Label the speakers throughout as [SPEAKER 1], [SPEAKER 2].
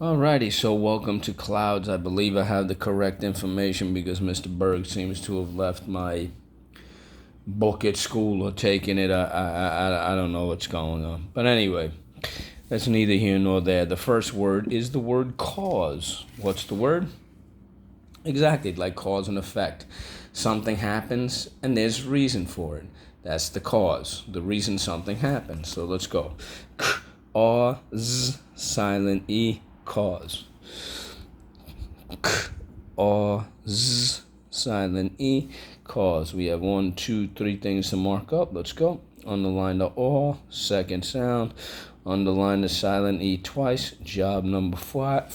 [SPEAKER 1] Alrighty, so welcome to Clouds. I believe I have the correct information because Mr. Berg seems to have left my book at school or taken it. I don't know what's going on. But anyway, that's neither here nor there. The first word is the word cause. What's the word? Exactly, like cause and effect. Something happens and there's reason for it. That's the cause, the reason something happens. So let's go. K-A-Z, silent E, cause. K-A-Z, silent E, cause. We have 1, 2, 3 things to mark up. Let's go. Underline the A, second sound. Underline the silent E twice. Job number five.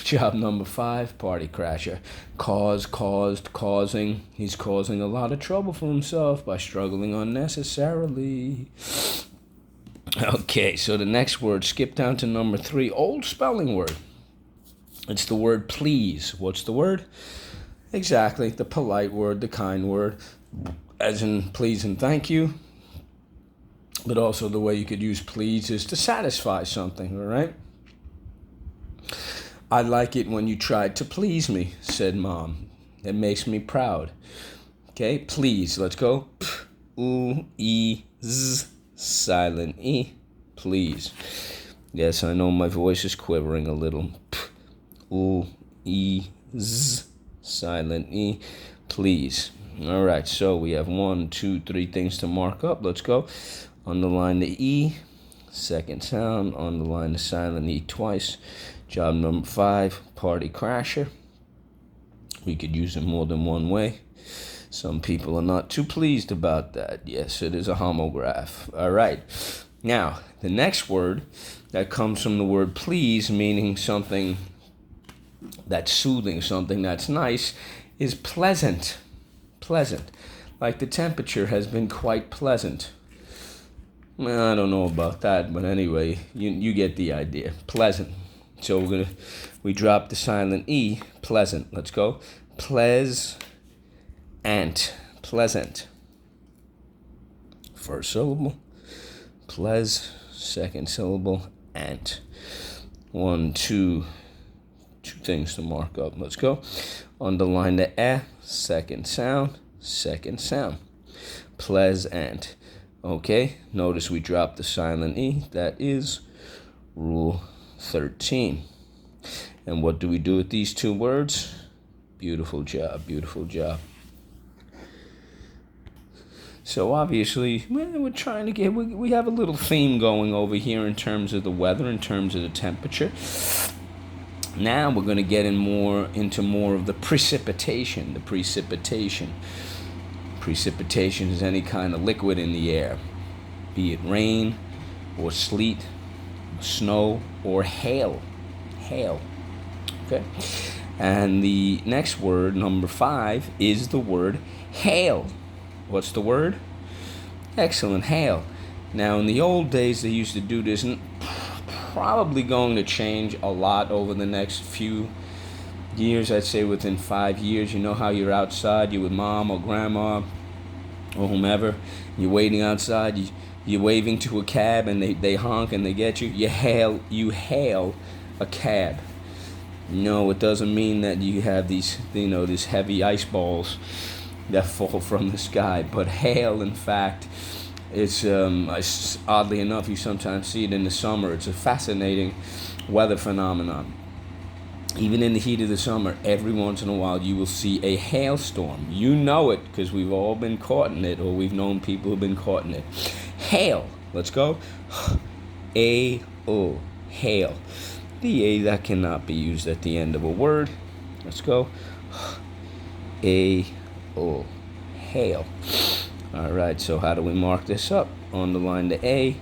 [SPEAKER 1] Job number 5, party crasher. Causing. He's causing a lot of trouble for himself by struggling unnecessarily. Okay, so the next word, skip down to number 3, old spelling word. It's the word please. What's the word? Exactly, the polite word, the kind word, as in please and thank you. But also the way you could use please is to satisfy something, all right? I like it when you tried to please me, said Mom. It makes me proud. Okay, please, let's go. P-U-E-Z, silent E, please. Yes, I know my voice is quivering a little. P-U-E-Z, silent E, please. All right, so we have 1, 2, 3 things to mark up. Let's go. Underline the E, second sound. Underline the silent E twice. Job number 5, party crasher. We could use it more than one way. Some people are not too pleased about that. Yes, it is a homograph. All right. Now, the next word that comes from the word please, meaning something that's soothing, something that's nice, is pleasant. Pleasant. Like the temperature has been quite pleasant. Well, I don't know about that, but anyway, you get the idea. Pleasant. So we drop the silent E, pleasant. Let's go. Pleasant. First syllable. Second syllable. Ant. 1, 2 things to mark up. Let's go. Underline the E, second sound. Pleasant. Okay, notice we dropped the silent E. That is rule 13. And what do we do with these 2 words? Beautiful job. So obviously, we're trying to get, we have a little theme going over here in terms of the weather, in terms of the temperature. Now we're going to get into more of the precipitation. Precipitation is any kind of liquid in the air, be it rain or sleet, snow or hail. Okay? And the next word, number 5, is the word hail. What's the word? Excellent, hail. Now, in the old days, they used to do this, and probably going to change a lot over the next few years. I'd say within 5 years. You know how you're outside, you're with mom or grandma or whomever, you're waiting outside, you're waving to a cab and they honk and they get you. You hail a cab. No, it doesn't mean that you have these heavy ice balls that fall from the sky. But hail, in fact, it's oddly enough, you sometimes see it in the summer. It's a fascinating weather phenomenon. Even in the heat of the summer, every once in a while you will see a hailstorm. You know it because we've all been caught in it, or we've known people who've been caught in it. Hail. Let's go. A-O. Hail. The A, that cannot be used at the end of a word. Let's go. A-O. Hail. All right, so how do we mark this up? Underline the A.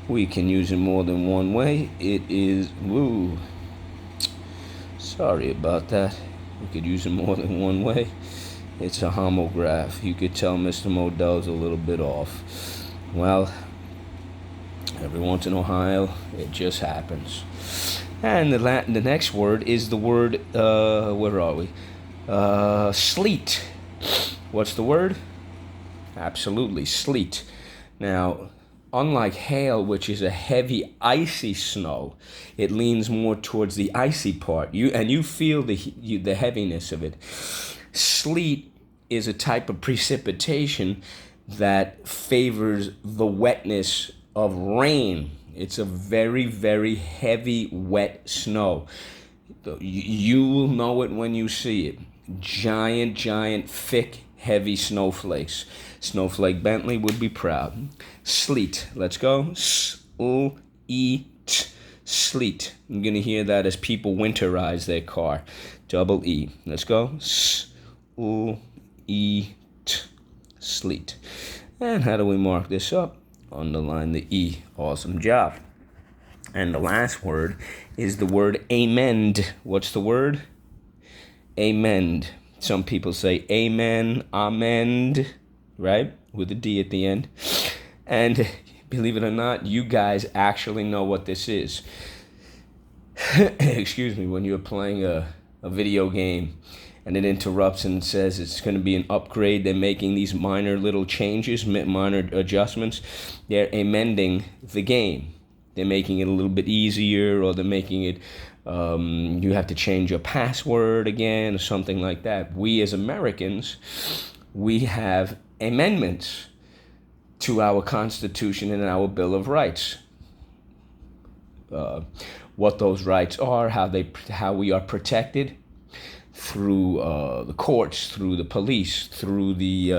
[SPEAKER 1] We can use it more than one way. It is woo. Sorry about that. We could use it more than one way. It's a homograph. You could tell Mr. Modell's a little bit off. Well, every once in a while, it just happens. And the next word is the word, where are we? Sleet. What's the word? Absolutely, sleet. Now, unlike hail, which is a heavy, icy snow, it leans more towards the icy part. You feel the heaviness of it. Sleet is a type of precipitation that favors the wetness of rain. It's a very, very heavy, wet snow. You will know it when you see it. Giant, giant, thick, heavy snowflakes. Snowflake Bentley would be proud. Sleet. Let's go. S-l-e-t. Sleet. You're going to hear that as people winterize their car. Double E. Let's go. S-l-e-t. Sleet. And how do we mark this up? Underline the E. Awesome job. And the last word is the word amend. What's the word? Amend. Some people say amen, amend, right? With a D at the end. And believe it or not, you guys actually know what this is. Excuse me, when you're playing a video game and it interrupts and says it's going to be an upgrade, they're making these minor little changes, minor adjustments. They're amending the game. They're making it a little bit easier, or they're making it, you have to change your password again, or something like that. We as Americans, we have amendments to our Constitution and our Bill of Rights. What those rights are, how we are protected through the courts, through the police, through the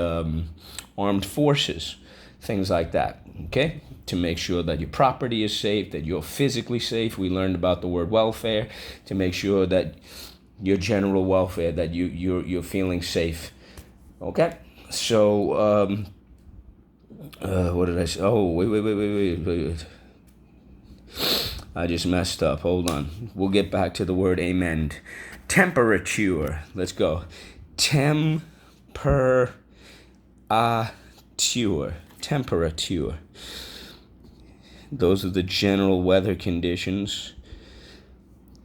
[SPEAKER 1] armed forces, things like that, okay? To make sure that your property is safe, that you're physically safe. We learned about the word welfare, to make sure that your general welfare, that you're feeling safe, okay? So, what did I say? Oh, wait. I just messed up. Hold on. We'll get back to the word amend. Temperature. Let's go. Temperature. Temperature. Those are the general weather conditions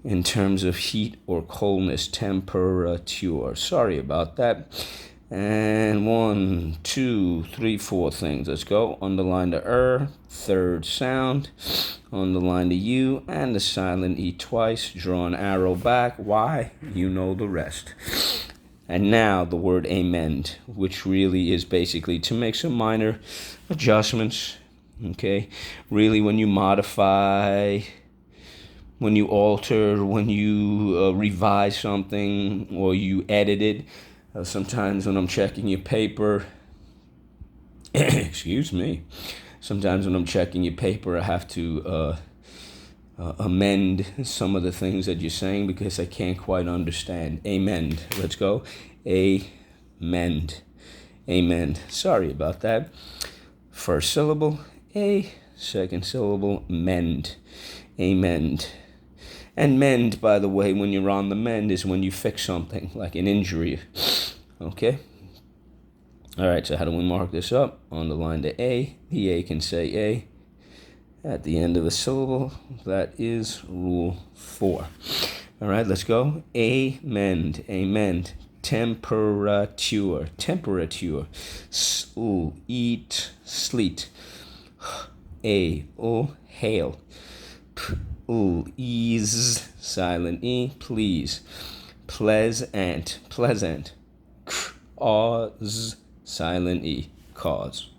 [SPEAKER 1] in terms of heat or coldness. Temperature. Sorry about that. And 1, 2, 3, 4 things. Let's go. Underline the third sound. Underline the U and the silent E twice. Draw an arrow back. Why? You know the rest. And now the word amend, which really is basically to make some minor adjustments. Okay? Really, when you modify, when you alter, when you revise something, or you edit it. Sometimes when I'm checking your paper, excuse me, sometimes when I'm checking your paper, I have to amend some of the things that you're saying because I can't quite understand. Amend. Let's go. Amend. Amend. Sorry about that. First syllable, a. Second syllable, mend. Amend. And mend, by the way, when you're on the mend is when you fix something, like an injury. Okay? All right, so how do we mark this up? Underline the A. The A can say A at the end of a syllable. That is rule 4. All right, let's go. Amend. Amend. Temperature. Temperature. Eat. Sleet. Hail. Ease, silent E, please. Pleasant, pleasant. Cause, silent E, cause.